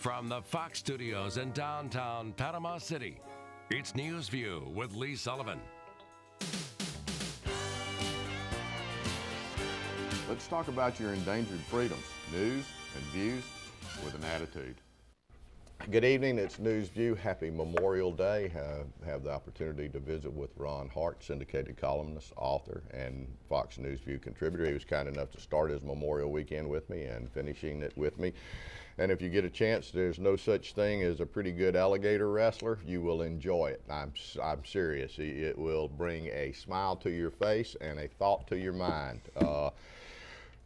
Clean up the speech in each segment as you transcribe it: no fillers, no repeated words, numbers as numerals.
From the Fox Studios in downtown Panama City, it's News View with Lee Sullivan. Let's talk about your endangered freedoms. News and views with an attitude. Good evening, it's News View. Happy Memorial Day. Have the opportunity to visit with Ron Hart, syndicated columnist, author, and Fox News View contributor. He was kind enough to start his Memorial weekend with me and finishing it with me. And if you get a chance, there's no such thing as a pretty good alligator wrestler. You will enjoy it. I'm serious. It will bring a smile to your face and a thought to your mind.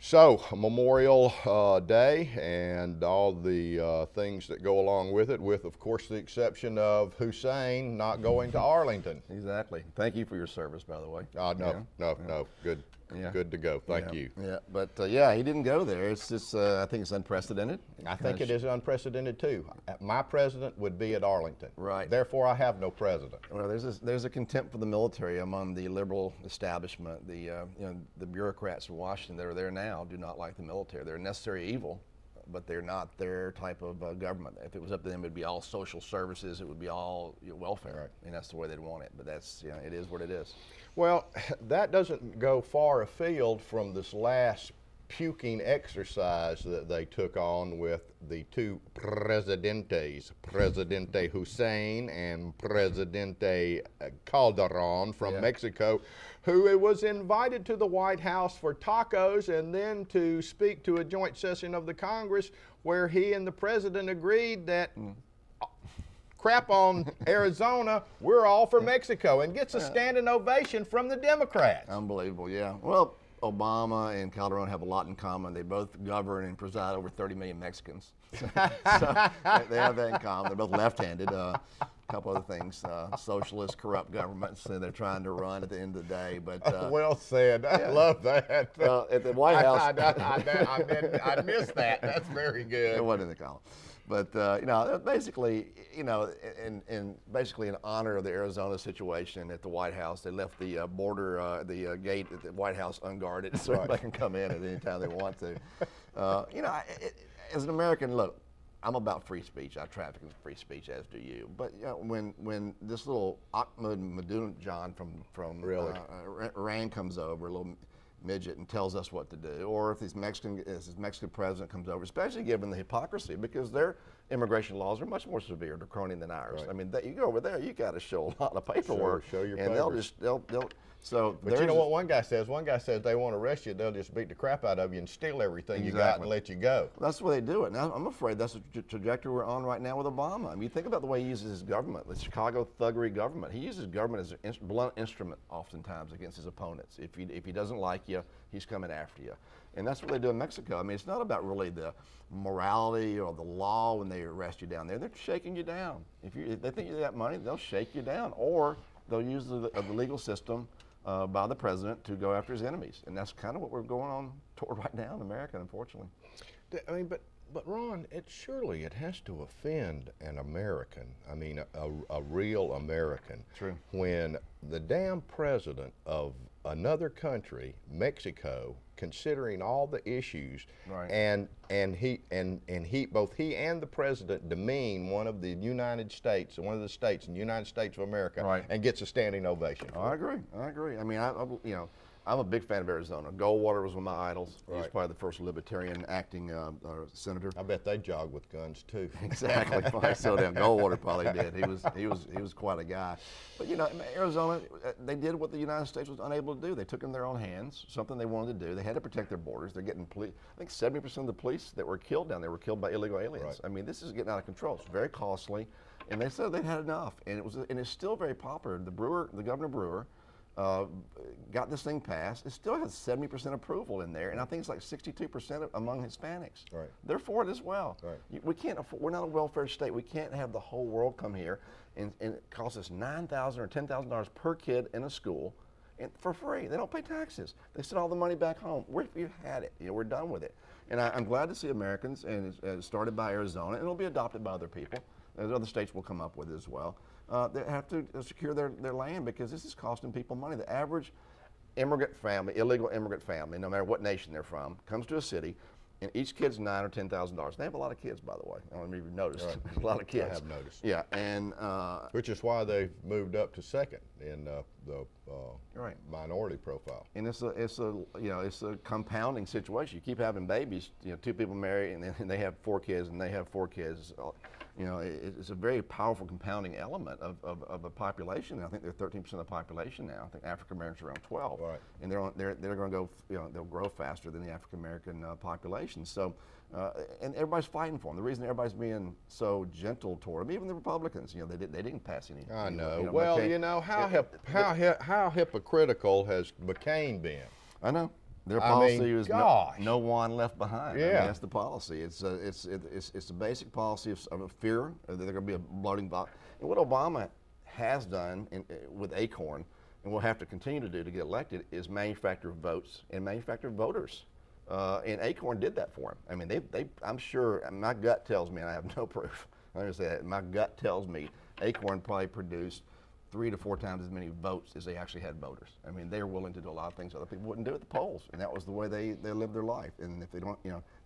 So, Memorial Day and all the things that go along with it, with, of course, the exception of Hussein not going to Arlington. Exactly. Thank you for your service, by the way. No. Good. Yeah. Good to go. Thank you. Yeah, but yeah, he didn't go there. It's just, I think it's unprecedented. I think it is unprecedented too. My president would be at Arlington. Right. Therefore, I have no president. Well, there's a contempt for the military among the liberal establishment. The bureaucrats in Washington that are there now do not like the military. They're a necessary evil, but they're not their type of government. If it was up to them, it'd be all social services. It would be all welfare, right. And that's the way they'd want it. But that's it is what it is. Well, that doesn't go far afield from this last puking exercise that they took on with the two presidentes, Presidente Hussein and Presidente Calderon from Mexico, who was invited to the White House for tacos and then to speak to a joint session of the Congress where he and the president agreed that crap on Arizona, we're all for Mexico, and gets a standing ovation from the Democrats. Unbelievable, yeah. Well, Obama and Calderon have a lot in common. They both govern and preside over 30 million Mexicans. So they have that in common. They're both left-handed. A couple other things, socialist, corrupt governments that they're trying to run at the end of the day. But well said. I love that. Well, at the White House, I missed that. That's very good. It wasn't in the column. But basically, basically in honor of the Arizona situation at the White House, they left the border, the gate at the White House unguarded, so everybody can come in at any time they want to. As an American, look, I'm about free speech. I traffic in free speech, as do you. But when this little Ahmadinejad from Iran comes over, a little midget, and tells us what to do, or if this Mexican president comes over, especially given the hypocrisy, because their immigration laws are much more severe, draconian than ours. Right. I mean, you go over there, you got to show a lot of paperwork. Show your and papers. they'll. But you know what one guy says? One guy says they want to arrest you, they'll just beat the crap out of you and steal everything you got and let you go. That's the way they do it. Now, I'm afraid that's the trajectory we're on right now with Obama. I mean, think about the way he uses his government, the Chicago thuggery government. He uses government as a blunt instrument oftentimes against his opponents. If he doesn't like you, he's coming after you. And that's what they do in Mexico. I mean, it's not about really the morality or the law when they arrest you down there. They're shaking you down. If they think you got money, they'll shake you down, or they'll use the legal system by the president to go after his enemies. And that's kind of what we're going on toward right now in America, unfortunately. I mean, but Ron, surely it has to offend an American, I mean, a real American. True. When the damn president of another country, Mexico, considering all the issues, right. and both he and the president demean one of the United States, one of the states in the United States of America, right. and gets a standing ovation. I agree. I mean, I'm a big fan of Arizona. Goldwater was one of my idols. Right. He was probably the first libertarian acting senator. I bet they jog with guns too. Exactly. So damn Goldwater probably did. He was quite a guy. But Arizona, they did what the United States was unable to do. They took it in their own hands, something they wanted to do. They had to protect their borders. They're getting I think 70% of the police that were killed down there were killed by illegal aliens. Right. I mean, this is getting out of control. It's very costly, and they said they'd had enough. And it's still very popular. The Governor Brewer. Got this thing passed. It still has 70% approval in there, and I think it's like 62% among Hispanics. Right. They're for it as well. Right. We can't afford, we're not a welfare state. We can't have the whole world come here and it costs us $9,000 or $10,000 per kid in a school, and for free. They don't pay taxes. They send all the money back home. We've had it. We're done with it. And I'm glad to see Americans, and it's started by Arizona, and it'll be adopted by other people. Other states will come up with it as well. They have to secure their land, because this is costing people money. The average immigrant family, illegal immigrant family, no matter what nation they're from, comes to a city, and each kid's $9,000 or $10,000. They have a lot of kids, by the way. I don't know if you've noticed. Right. A lot of kids. I have noticed. Yeah, and which is why they've moved up to second in the right. minority profile. And it's a compounding situation. You keep having babies. Two people marry, and then they have 4 kids, and they have 4 kids. It's a very powerful compounding element of a population. I think they're 13% of the population now. I think African Americans are around 12, right. And they're going to go. They'll grow faster than the African American population. So, and everybody's fighting for them. The reason everybody's being so gentle toward them, even the Republicans, they didn't pass any. I know. Well, how hypocritical has McCain been? I know. Their policy was no one left behind. Yeah. I mean, that's the policy. It's the basic policy of fear that they're going to be a bloating bot. And what Obama has done with Acorn, and will have to continue to do to get elected, is manufacture votes and manufacture voters. And Acorn did that for him. I mean, I'm sure, my gut tells me, and I have no proof, I'm going to say that, my gut tells me Acorn probably produced 3 to 4 times as many votes as they actually had voters. I mean, they're willing to do a lot of things other people wouldn't do at the polls, and that was the way they lived their life. And if they don't,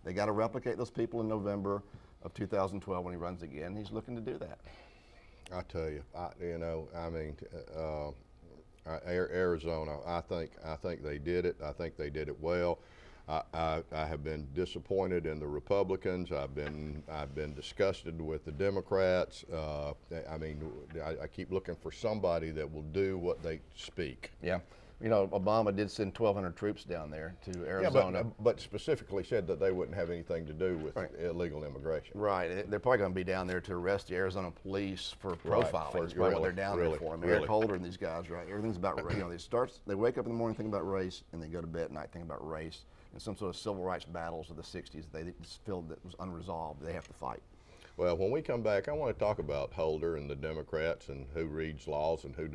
they got to replicate those people in November of 2012 when he runs again. He's looking to do that. I tell you, Arizona, I think they did it. I think they did it well. I have been disappointed in the Republicans. I've been disgusted with the Democrats. I keep looking for somebody that will do what they speak. Yeah. Obama did send 1,200 troops down there to Arizona. Yeah, but specifically said that they wouldn't have anything to do with illegal immigration. Right. They're probably going to be down there to arrest the Arizona police for profiling. That's probably what they're down there for. I mean, Eric Holder and these guys, right? Everything's about race. They wake up in the morning thinking about race, and they go to bed at night thinking about race. And some sort of civil rights battles of the 60s they just felt that was unresolved. They have to fight. Well, when we come back, I want to talk about Holder and the Democrats and who reads laws and who